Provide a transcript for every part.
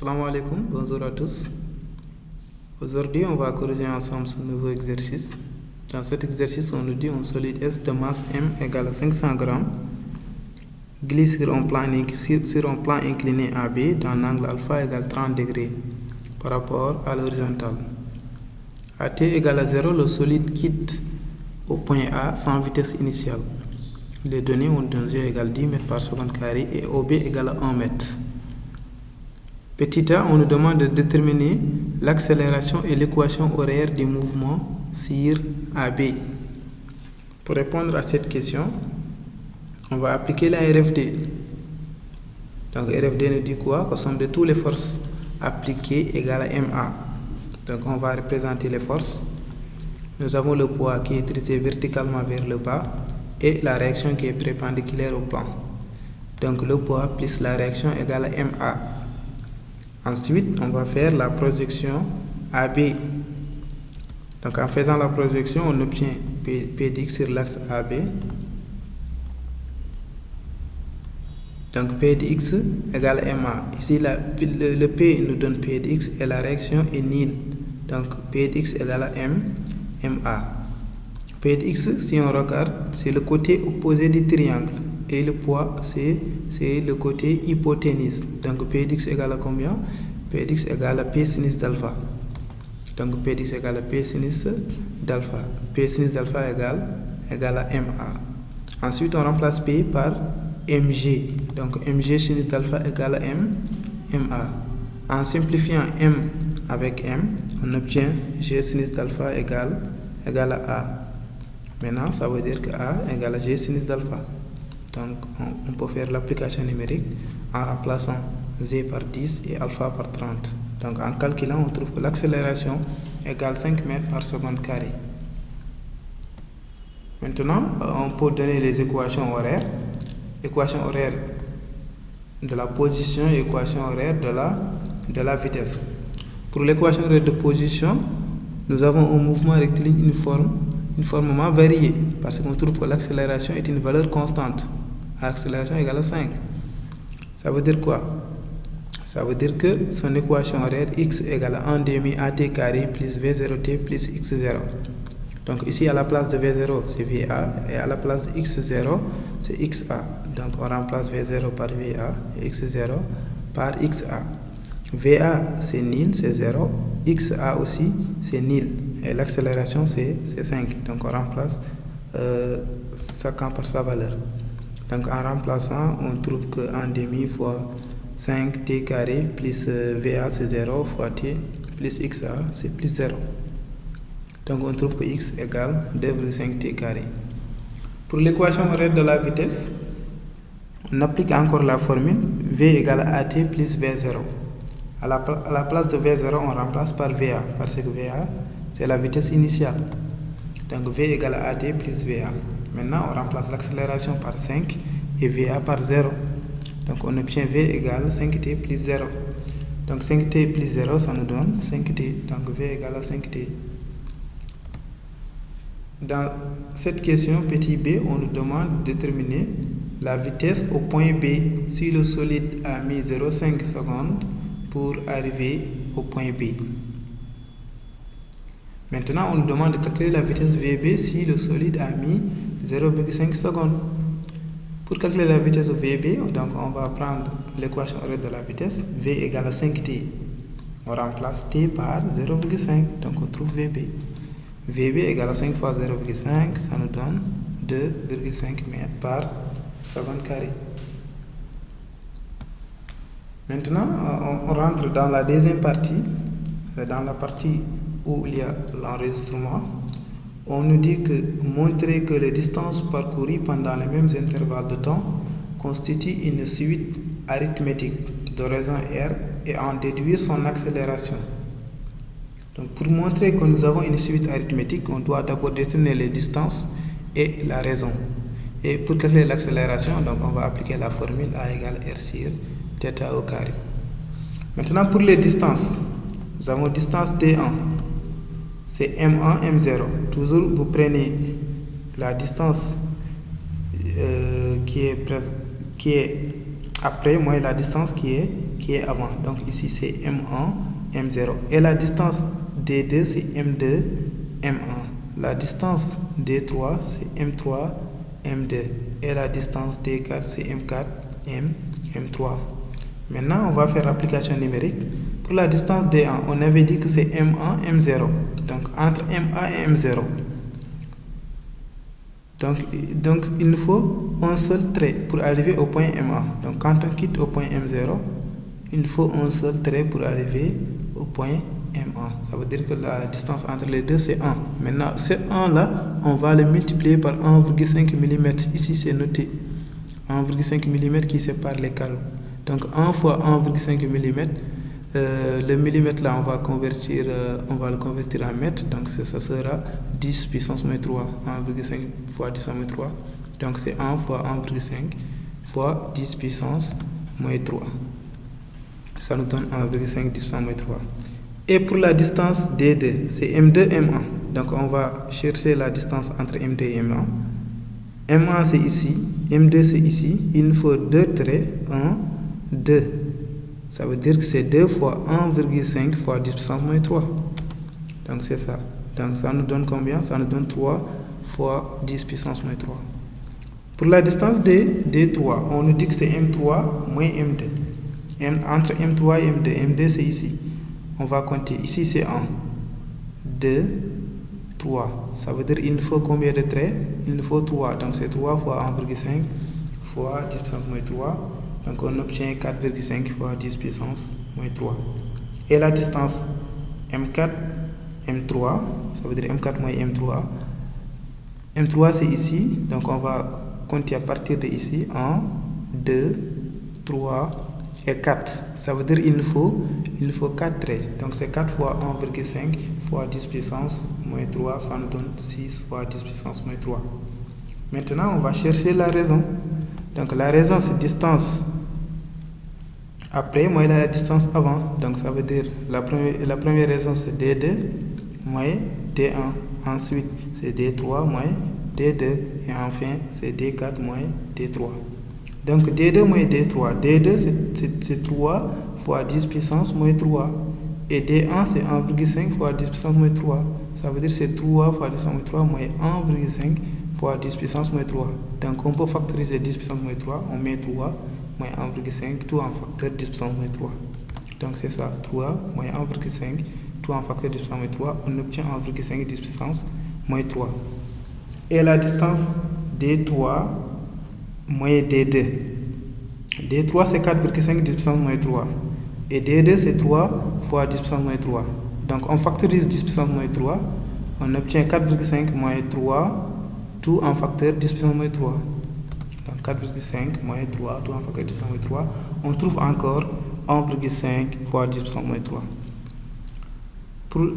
Assalamu alaikum, bonjour à tous. Aujourd'hui, on va corriger ensemble ce nouveau exercice. Dans cet exercice, on nous dit un solide S de masse M égale à 500 grammes glisse sur un plan incliné AB d'un angle alpha égale 30 degrés par rapport à l'horizontale. À t égale à 0, le solide quitte au point A sans vitesse initiale. Les données ont un G égale 10 mètres par seconde carré et OB égale à 1 mètre. Petit a, on nous demande de déterminer l'accélération et l'équation horaire du mouvement sur AB. Pour répondre à cette question, on va appliquer la RFD. Donc RFD nous dit quoi? Que somme de toutes les forces appliquées égale à MA. Donc on va représenter les forces. Nous avons le poids qui est dirigé verticalement vers le bas et la réaction qui est perpendiculaire au plan. Donc le poids plus la réaction égale à MA. Ensuite, on va faire la projection AB. Donc en faisant la projection, on obtient P de x sur l'axe AB. Donc P de x égale MA. Ici, le P nous donne P de x et la réaction est nulle. Donc P de x égale à MA. P de x, si on regarde, c'est le côté opposé du triangle. Et le poids, c'est le côté hypoténuse. Donc P de x égale à combien? P de x égale à P sinus d'alpha. Donc P de x égale à P sinus d'alpha. P sinus d'alpha égale à MA. Ensuite, on remplace P par mg. Donc mg sinus d'alpha égale à MA. En simplifiant M avec M, on obtient G sinus d'alpha égale à A. Maintenant, ça veut dire que A égale à G sinus d'alpha. Donc, on peut faire l'application numérique en remplaçant Z par 10 et alpha par 30. Donc, en calculant, on trouve que l'accélération égale 5 mètres par seconde carré. Maintenant, on peut donner les équations horaires. Équation horaire de la position et équation horaire de la vitesse. Pour l'équation horaire de position, nous avons un mouvement rectiligne uniformément varié parce qu'on trouve que l'accélération est une valeur constante. Accélération égale à 5. Ça veut dire quoi? Ça veut dire que son équation horaire x égale à 1 demi at carré plus v0t plus x0. Donc ici à la place de v0 c'est va et à la place de x0 c'est xa. Donc on remplace v0 par va et x0 par xa. Va c'est nil, c'est 0. xa aussi c'est nil. Et l'accélération c'est 5. Donc on remplace chacun par sa valeur. Donc en remplaçant, on trouve que 1 demi fois 5t carré plus va c'est 0 fois t plus xa c'est plus 0. Donc on trouve que x égale 2,5t carré. Pour l'équation horaire de la vitesse, on applique encore la formule v égale à at plus v0. À la place de v0, on remplace par va parce que va c'est la vitesse initiale. Donc v égale à at plus va. Maintenant, on remplace l'accélération par 5 et va par 0. Donc on obtient v égale 5t plus 0. Donc 5t plus 0, ça nous donne 5t. Donc v égale à 5t. Dans cette question, petit b, on nous demande de déterminer la vitesse au point B si le solide a mis 0,5 secondes pour arriver au point B. Maintenant, on nous demande de calculer la vitesse VB si le solide a mis 0,5 secondes. Pour calculer la vitesse VB, donc on va prendre l'équation horaire de la vitesse, V égale à 5t. On remplace t par 0,5, donc on trouve VB. VB égale à 5 fois 0,5, ça nous donne 2,5 mètres par seconde carré. Maintenant, on rentre dans la deuxième partie, dans la partie où il y a l'enregistrement. On nous dit que montrer que les distances parcourues pendant les mêmes intervalles de temps constituent une suite arithmétique de raison R et en déduire son accélération. Donc pour montrer que nous avons une suite arithmétique, on doit d'abord déterminer les distances et la raison. Et pour calculer l'accélération, donc on va appliquer la formule A égale R sur θ au carré. Maintenant pour les distances, nous avons distance D1. C'est M1, M0. Toujours, vous prenez la distance qui est après, moins la distance qui qui est avant. Donc ici c'est M1, M0. Et la distance D2 c'est M2, M1. La distance D3 c'est M3, M2. Et la distance D4 c'est M4, M3. Maintenant, on va faire application numérique. Pour la distance D1, on avait dit que c'est M1, M0. Donc, entre M1 et M0. Donc, il nous faut un seul trait pour arriver au point M1. Donc, quand on quitte au point M0, il nous faut un seul trait pour arriver au point M1. Ça veut dire que la distance entre les deux, c'est 1. Maintenant, ce 1-là, on va le multiplier par 1,5 mm. Ici, c'est noté 1,5 mm qui sépare les carreaux. Donc 1 fois 1,5 mm, le millimètre là on va le convertir en mètre, donc ça sera 10 puissance moins 3, 1,5 fois 10 puissance moins 3, donc c'est 1 fois 1,5 fois 10 puissance moins 3, ça nous donne 1,5 10 puissance moins 3. Et pour la distance D2, c'est M2, M1, donc on va chercher la distance entre M2 et M1. M1 c'est ici, M2 c'est ici, il nous faut deux traits, 1, 2. Ça veut dire que c'est 2 fois 1,5 fois 10 puissance moins 3. Donc c'est ça. Donc ça nous donne combien? Ça nous donne 3 fois 10 puissance moins 3. Pour la distance D3, on nous dit que c'est M3 moins M2. Entre M3 et M2, M2 c'est ici. On va compter. Ici c'est 1, 2, 3. Ça veut dire qu'il nous faut combien de traits? Il nous faut 3. Donc c'est 3 fois 1,5 fois 10 puissance moins 3. Donc on obtient 4,5 fois 10 puissance moins 3. Et la distance M4, M3, ça veut dire M4 moins M3. M3 c'est ici, donc on va compter à partir de ici. 1, 2, 3 et 4. Ça veut dire qu'il nous faut 4 traits. Donc c'est 4 fois 1,5 fois 10 puissance moins 3, ça nous donne 6 fois 10 puissance moins 3. Maintenant on va chercher la raison. Donc la raison c'est distance après moins la distance avant. Donc ça veut dire la première raison c'est D2 moins D1. Ensuite c'est D3 moins D2. Et enfin c'est D4 moins D3. Donc D2 moins D3. D2 c'est 3 fois 10 puissance moins 3. Et D1 c'est 1,5 fois 10 puissance moins 3. Ça veut dire c'est 3 fois 10 puissance moins 3 moins 1,5 fois 10 puissance moins 3. Donc on peut factoriser 10 puissance moins 3, on met 3 moins 1,5, tout en facteur 10 puissance moins 3. Donc c'est ça, 3 moins 1,5, tout en facteur 10 puissance moins 3, on obtient 1,5 10 puissance moins 3. Et la distance D3 moins D2. D3 c'est 4,5 10 puissance moins 3. Et D2 c'est 3 fois 10 puissance moins 3. Donc on factorise 10 puissance moins 3, on obtient 4,5 moins 3, tout en facteur 10 puissance moins 3. Donc 4,5 moins 3, tout en facteur 10 puissance moins 3. On trouve encore 1,5 fois 10 puissance moins 3. Pour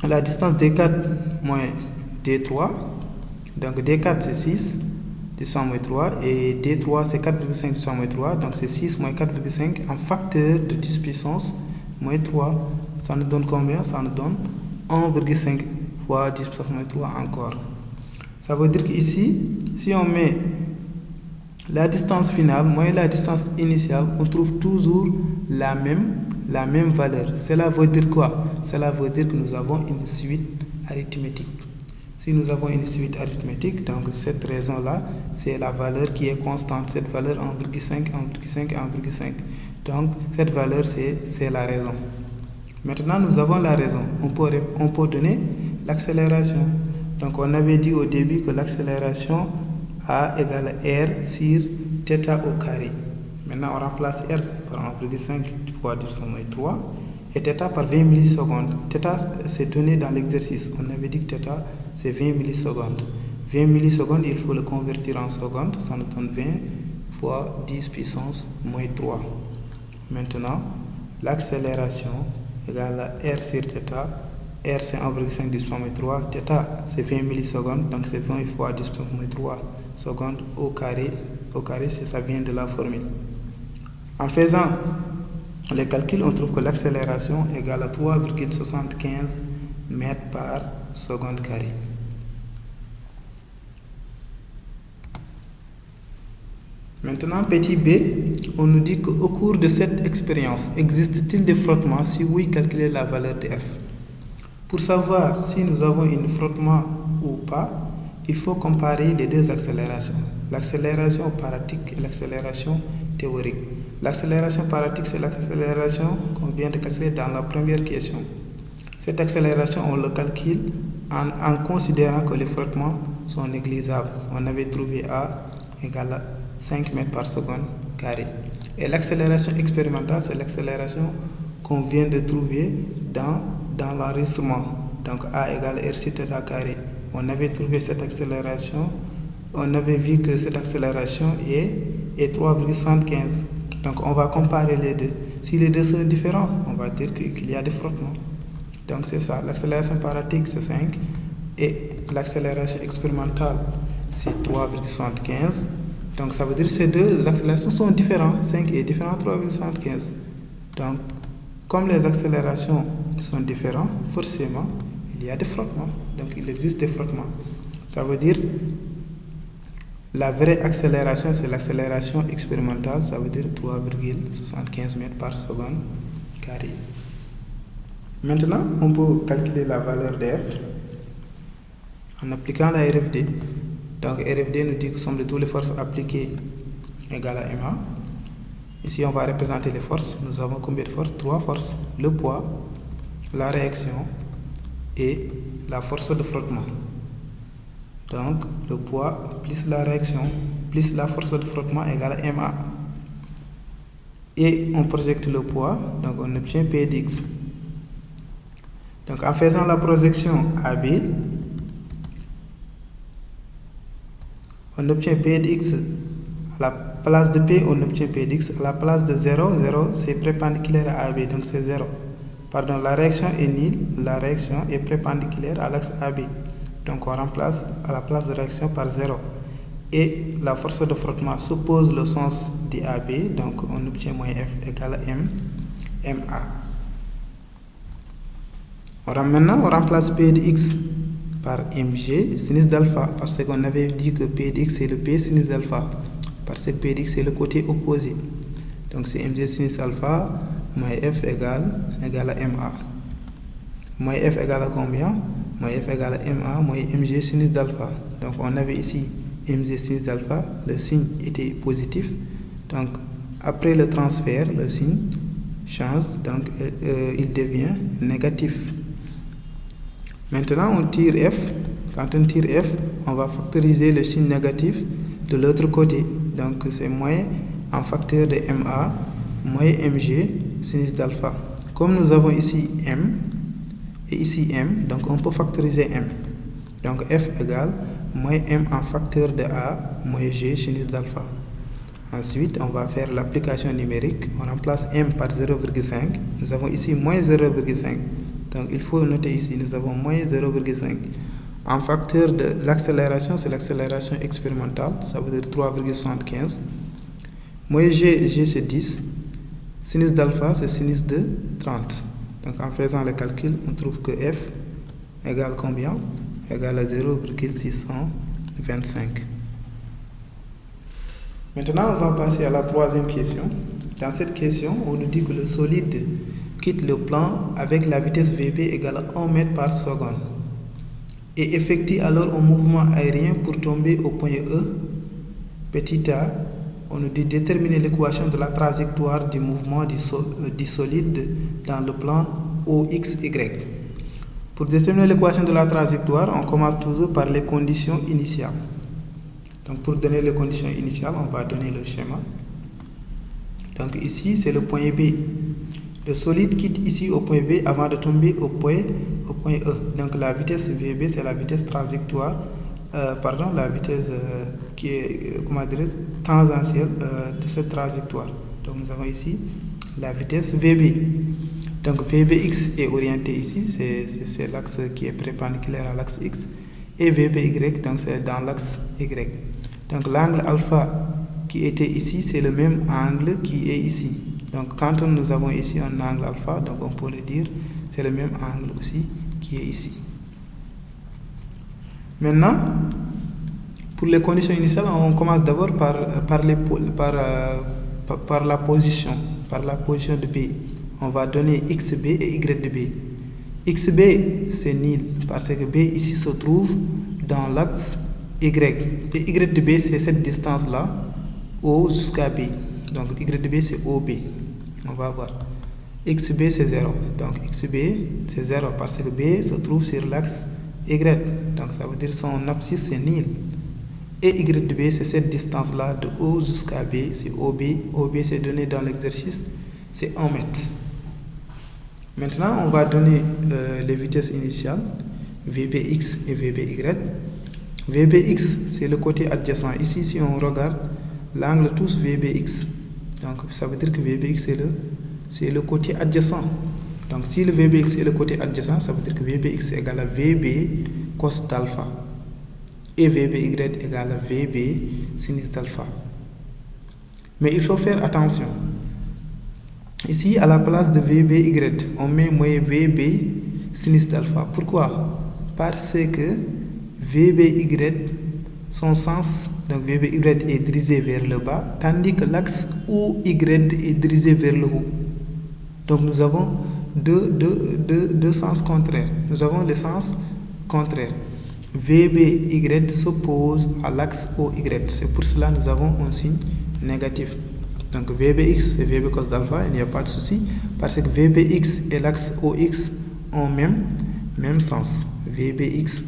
la distance D4 moins D3, donc D4 c'est 6, 10 puissance moins 3, et D3 c'est 4,5 10 puissance moins 3, donc c'est 6 moins 4,5 en facteur de 10 puissance moins 3. Ça nous donne combien? Ça nous donne 1,5 fois 10 puissance moins 3 encore. Ça veut dire qu'ici, si on met la distance finale moins la distance initiale, on trouve toujours la même valeur. Cela veut dire quoi? Cela veut dire que nous avons une suite arithmétique. Si nous avons une suite arithmétique, donc cette raison-là, c'est la valeur qui est constante. Cette valeur 1,5, 1,5, 1,5. Donc cette valeur, c'est la raison. Maintenant, nous avons la raison. On peut donner l'accélération. Donc on avait dit au début que l'accélération A égale R sur θ au carré. Maintenant on remplace R par 1,5 fois 10 puissance moins 3 et θ par 20 millisecondes. θ c'est donné dans l'exercice. On avait dit que θ c'est 20 millisecondes. 20 millisecondes, il faut le convertir en secondes. Ça nous donne 20 fois 10 puissance moins 3. Maintenant l'accélération égale à R sur θ. R c'est 1,5 10 puissance moins 3, θ c'est 20 millisecondes, donc c'est 20 fois 10 puissance moins 3 secondes au carré, ça vient de la formule. En faisant les calculs, on trouve que l'accélération égale à 3,75 mètres par seconde carré. Maintenant, petit b, on nous dit qu'au cours de cette expérience, existe-t-il des frottements? Si oui, calculez la valeur de f. Pour savoir si nous avons un frottement ou pas, il faut comparer les deux accélérations, l'accélération pratique et l'accélération théorique. L'accélération pratique, c'est l'accélération qu'on vient de calculer dans la première question. Cette accélération, on le calcule en considérant que les frottements sont négligeables. On avait trouvé A égale à 5 mètres par seconde carré. Et l'accélération expérimentale, c'est l'accélération qu'on vient de trouver dans l'enregistrement. Donc A égale RC θ carré. On avait trouvé cette accélération, on avait vu que cette accélération est 3,75. Donc on va comparer les deux. Si les deux sont différents, on va dire qu'il y a des frottements. Donc c'est ça, l'accélération pratique c'est 5 et l'accélération expérimentale c'est 3,75. Donc ça veut dire que ces deux accélérations sont différentes. 5 est différent de 3,75. Donc comme les accélérations sont différentes, forcément il y a des frottements. Donc il existe des frottements. Ça veut dire la vraie accélération c'est l'accélération expérimentale, ça veut dire 3,75 mètres par seconde carré. Maintenant, on peut calculer la valeur de f en appliquant la RFD. Donc RFD nous dit que somme de toutes les forces appliquées égale à MA. Ici, on va représenter les forces. Nous avons combien de forces? 3 forces. Le poids, la réaction et la force de frottement. Donc, le poids plus la réaction plus la force de frottement égale à MA. Et on projette le poids, donc on obtient P de x. Donc, en faisant la projection AB, on obtient P de x. À la place de P, on obtient P de x. À la place de 0, 0, c'est perpendiculaire à AB, donc c'est 0. Pardon, la réaction est nulle, la réaction est perpendiculaire à l'axe AB. Donc on remplace à la place de réaction par 0. Et la force de frottement suppose le sens de AB, donc on obtient moins F égale à MA. Maintenant, on remplace P de x par mg sinus d'alpha, parce qu'on avait dit que P de x c'est le P sinus d'alpha, parce que P de x c'est le côté opposé. Donc c'est mg sinus alpha moins F égale à MA. Moins F égale à combien? Moins F égale à MA moins mg sinus d'alpha. Donc on avait ici mg sinus d'alpha, le signe était positif. Donc après le transfert, le signe change, donc il devient négatif. Maintenant on tire F. Quand on tire F, on va factoriser le signe négatif de l'autre côté. Donc c'est moins en facteur de MA moins mg sinus d'alpha. Comme nous avons ici M et ici M, donc on peut factoriser M. Donc F égale moins M en facteur de A moins G sinus d'alpha. Ensuite, on va faire l'application numérique. On remplace M par 0,5. Nous avons ici moins 0,5. Donc il faut noter ici, nous avons moins 0,5. En facteur de l'accélération, c'est l'accélération expérimentale, ça veut dire 3,75. Moins G c'est 10. Sinus d'alpha, c'est sinus de 30. Donc en faisant le calcul, on trouve que F égale combien? Égale à 0,625. Maintenant, on va passer à la troisième question. Dans cette question, on nous dit que le solide quitte le plan avec la vitesse Vp égale à 1 mètre par seconde et effectue alors un mouvement aérien pour tomber au point E. Petit a, on nous dit déterminer l'équation de la trajectoire du mouvement du solide dans le plan OXY. Pour déterminer l'équation de la trajectoire, on commence toujours par les conditions initiales. Donc pour donner les conditions initiales, on va donner le schéma. Donc ici, c'est le point B. Le solide quitte ici au point B avant de tomber au point E. Donc la vitesse VB, c'est la vitesse trajectoire, la vitesse qui est, tangentielle de cette trajectoire. Donc nous avons ici la vitesse VB. Donc VBX est orienté ici, c'est l'axe qui est perpendiculaire à l'axe X. Et VBY, donc c'est dans l'axe Y. Donc l'angle alpha qui était ici, c'est le même angle qui est ici. Donc quand nous avons ici un angle alpha, donc on peut le dire, c'est le même angle aussi qui est ici. Maintenant, Pour les conditions initiales, on commence d'abord par la position, de B. On va donner XB et Y de B. XB, c'est nil parce que B ici se trouve dans l'axe Y. Et Y de B, c'est cette distance-là, O jusqu'à B. Donc Y de B, c'est OB. On va voir. XB, c'est 0. Donc XB, c'est 0 parce que B se trouve sur l'axe Y. Donc ça veut dire son abscisse, c'est nil. Et Y de B, c'est cette distance-là de O jusqu'à B, c'est OB. OB, c'est donné dans l'exercice, c'est 1 mètre. Maintenant, on va donner les vitesses initiales, VBX et VBY. VBX, c'est le côté adjacent. Ici, si on regarde, l'angle touche VBX. Donc, ça veut dire que VBX, c'est le côté adjacent. Donc, si le VBX est le côté adjacent, ça veut dire que VBX égale à VB cos d'alpha. Et VBY égale à VB sinus d'alpha. Mais il faut faire attention. Ici, à la place de VBY, on met VB sinus d'alpha. Pourquoi? Parce que VBY, son sens, donc VBY est dirigé vers le bas, tandis que l'axe OY est dirigé vers le haut. Donc nous avons deux sens contraires. Nous avons le sens contraire. VBY s'oppose à l'axe OY. C'est pour cela que nous avons un signe négatif. Donc VBX et VB cos d'alpha, il n'y a pas de souci parce que VBX et l'axe OX ont même sens. VBX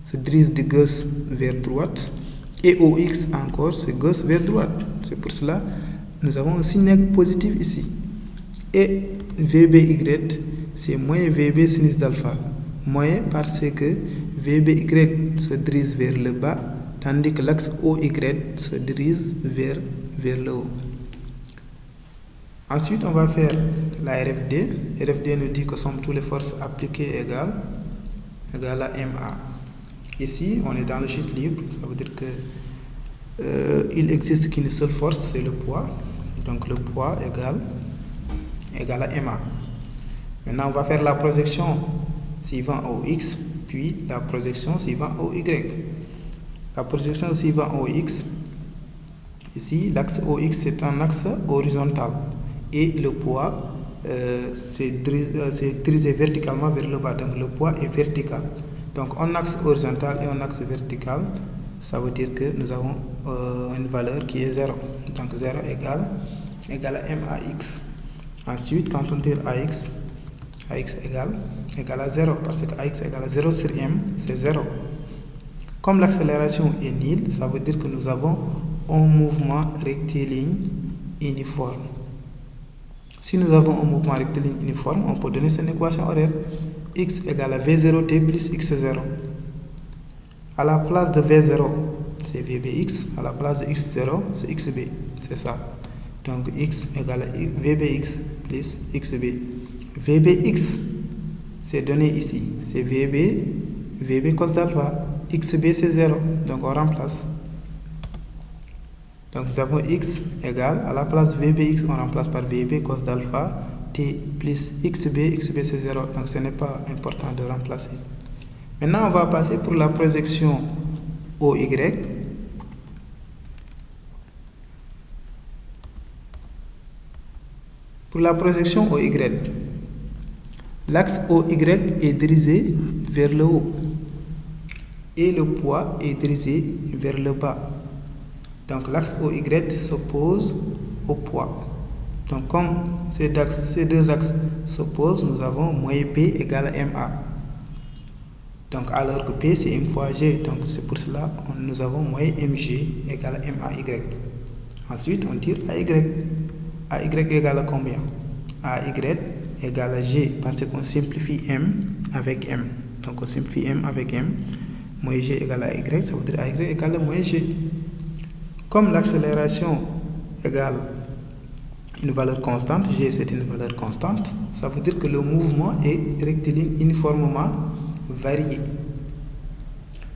se dirige de gauche vers droite et OX encore se gauche vers droite. C'est pour cela que nous avons un signe positif ici. Et VBY, c'est moins VB sinus d'alpha. Moins parce que VBY se dirige vers le bas, tandis que l'axe OY se dirige vers le haut. Ensuite, on va faire la RFD. RFD nous dit que somme toutes les forces appliquées égale à MA. Ici, on est dans le chute libre. Ça veut dire que il existe qu'une seule force, c'est le poids. Donc le poids égale à MA. Maintenant, on va faire la projection suivant au X, puis la projection suivant au Y. La projection suivant au X, ici, l'axe OX, c'est un axe horizontal. Et le poids, c'est dirigé verticalement vers le bas. Donc le poids est vertical. Donc un axe horizontal et un axe vertical, ça veut dire que nous avons une valeur qui est 0. Donc 0 égale à MAX. Ensuite, quand on tire AX égale à 0 parce que AX égale à 0 sur M, c'est 0. Comme l'accélération est nulle, ça veut dire que nous avons un mouvement rectiligne uniforme. Si nous avons un mouvement rectiligne uniforme, on peut donner cette équation horaire. X égale à V0t plus X0. À la place de V0, c'est VBX. À la place de X0, c'est XB. C'est ça. Donc X égale à VBX plus XB. VBX, c'est donné ici. C'est VB cos d'alpha. XB, c'est 0. Donc on remplace. Donc nous avons X égale, à la place de VBX, on remplace par VB cos d'alpha, T plus XB, XB c'est 0, donc ce n'est pas important de remplacer. Maintenant on va passer pour la projection OY. Pour la projection OY, l'axe OY est dirigé vers le haut et le poids est dirigé vers le bas. Donc l'axe OY s'oppose au poids. Donc comme ces deux axes s'opposent, nous avons moins P égale à MA. Donc alors que P c'est M fois G. Donc c'est pour cela que nous avons moins MG égale à MAY. Ensuite on tire AY. AY égale à combien? AY égale à G parce qu'on simplifie M avec M. Donc on simplifie M avec M. Moins G égale à Y, ça veut dire AY égale à moins G. Comme l'accélération égale une valeur constante, G c'est une valeur constante, ça veut dire que le mouvement est rectiligne uniformément varié.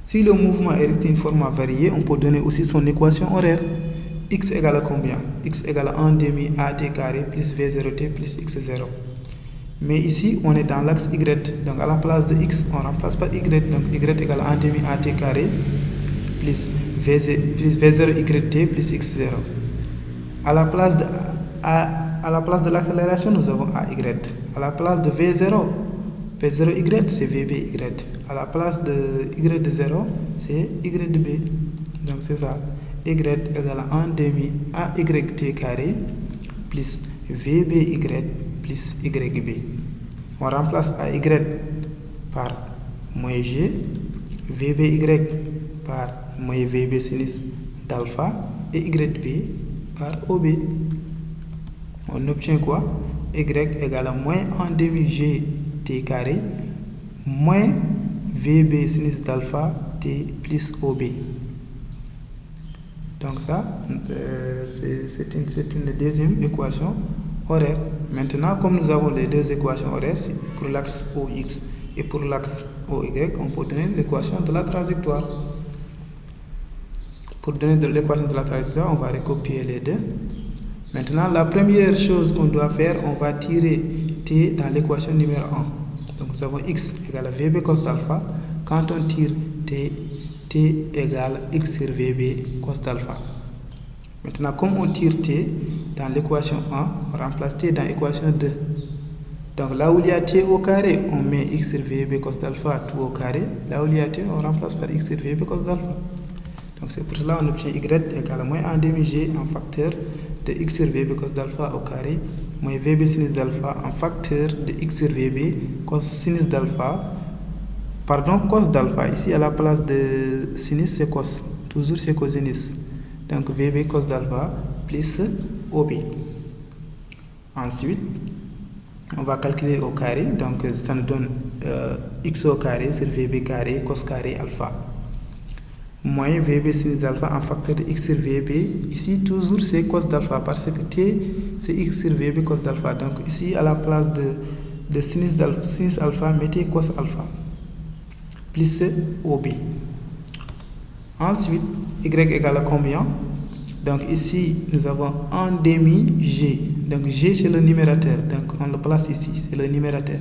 Si le mouvement est rectiligne uniformément varié, on peut donner aussi son équation horaire. X égale à combien? X égale à 1 demi AT carré plus V0t plus X0. Mais ici, on est dans l'axe Y. Donc à la place de X, on remplace par Y. Donc Y égale à 1 demi AT carré plus V0 YT plus X0. À la place de l'accélération, nous avons AY. À la place de V0Y, c'est VBY. À la place de Y0, c'est YB. Donc c'est ça. Y égale 1 demi AYT carré plus VBY plus YB. On remplace AY par moins G, VBY par moins VB sinus d'alpha et YB par OB. On obtient quoi? Y égale moins 1 demi GT carré moins VB sinus d'alpha T plus OB. Donc ça, c'est une deuxième équation horaire. Maintenant, comme nous avons les deux équations horaires, pour l'axe OX et pour l'axe OY, on peut donner l'équation de la trajectoire. Pour donner l'équation de la trajectoire, on va recopier les deux. Maintenant, la première chose qu'on doit faire, on va tirer T dans l'équation numéro 1. Donc nous avons X égale à VB cos d'alpha. Quand on tire T égale X sur VB cos d'alpha. Maintenant, comme on tire T dans l'équation 1, on remplace T dans l'équation 2. Donc là où il y a T au carré, on met X sur VB cos d'alpha tout au carré. Là où il y a T, on remplace par X sur VB cos d'alpha. Donc c'est pour cela qu'on obtient Y égale à moins 1 demi G en facteur de X sur VB cos d'alpha au carré, moins VB sinus d'alpha en facteur de X sur VB cos sinus d'alpha. Pardon, cos d'alpha. Ici, à la place de sinus, c'est cos. Toujours, c'est cosinus. Donc, VB cos d'alpha plus OB. Ensuite, on va calculer au carré. Donc, ça nous donne X au carré sur VB carré cos carré alpha. Moins VB sinus d'alpha en facteur de X sur VB. Ici, toujours, c'est cos d'alpha parce que T, c'est X sur VB cos d'alpha. Donc, ici, à la place de sinus alpha, mettez cos alpha. Plus OB. Ensuite, Y égale à combien? Donc ici, nous avons 1 demi G. Donc G, c'est le numérateur. Donc on le place ici, c'est le numérateur.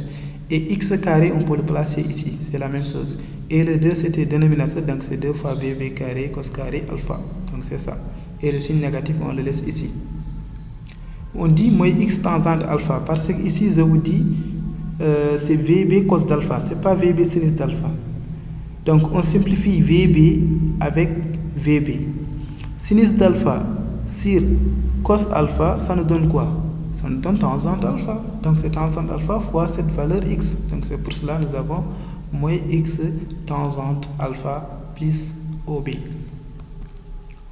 Et X carré, on peut le placer ici, c'est la même chose. Et le 2, c'était le dénominateur, donc c'est 2 fois VB carré cos carré alpha. Donc c'est ça. Et le signe négatif, on le laisse ici. On dit moins X tangente alpha, parce que ici, je vous dis, c'est VB cos d'alpha, c'est pas VB sinus d'alpha. Donc, on simplifie VB avec VB. Sinus d'alpha sur cos alpha, ça nous donne quoi? Ça nous donne tangente alpha. Donc, c'est tangente alpha fois cette valeur X. Donc, c'est pour cela que nous avons moins X tangente alpha plus OB.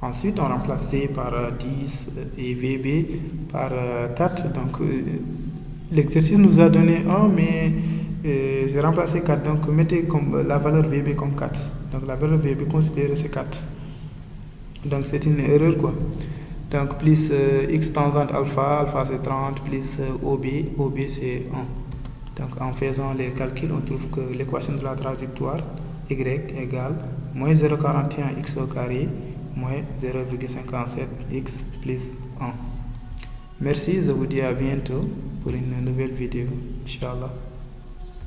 Ensuite, on remplace C par 10 et VB par 4. Donc, l'exercice nous a donné 1, mais j'ai remplacé 4, donc mettez comme la valeur VB comme 4. Donc la valeur VB considérée c'est 4. Donc c'est une erreur quoi. Donc plus X tangente alpha, alpha c'est 30, plus OB c'est 1. Donc en faisant les calculs, on trouve que l'équation de la trajectoire Y égale moins 0,41 X au carré moins 0,57 X plus 1. Merci, je vous dis à bientôt pour une nouvelle vidéo. Inch'Allah.